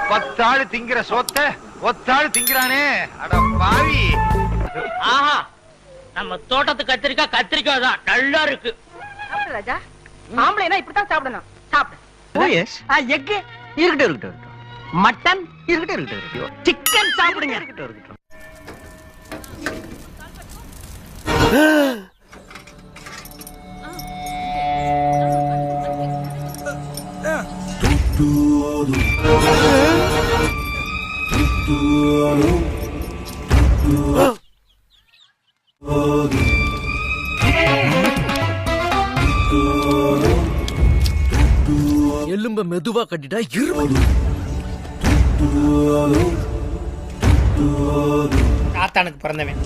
பத்தாள் திங்கிற சோத்த ஒத்தாள் திங்கிறானே, அட பாவி. ஆஹா, நம்ம தோட்டத்து கத்திரிக்காய் கத்திரிக்காய் தான் நல்லா இருக்கு. சாப்பிடு ராஜா, ஆம்பளைனா இப்படித்தான் சாப்பிடணும். சாப்பிடு. எக் இருக்கட்டும் இருக்கட்டும், மட்டன் இருக்கட்டும் இருக்கட்டும், சிக்கன் சாப்பிடுங்க இருக்கட்டும் இருக்கட்டும். எலும்ப மெதுவா கட்டிட்டா இரும. காத்தானுக்கு பிறந்தவன்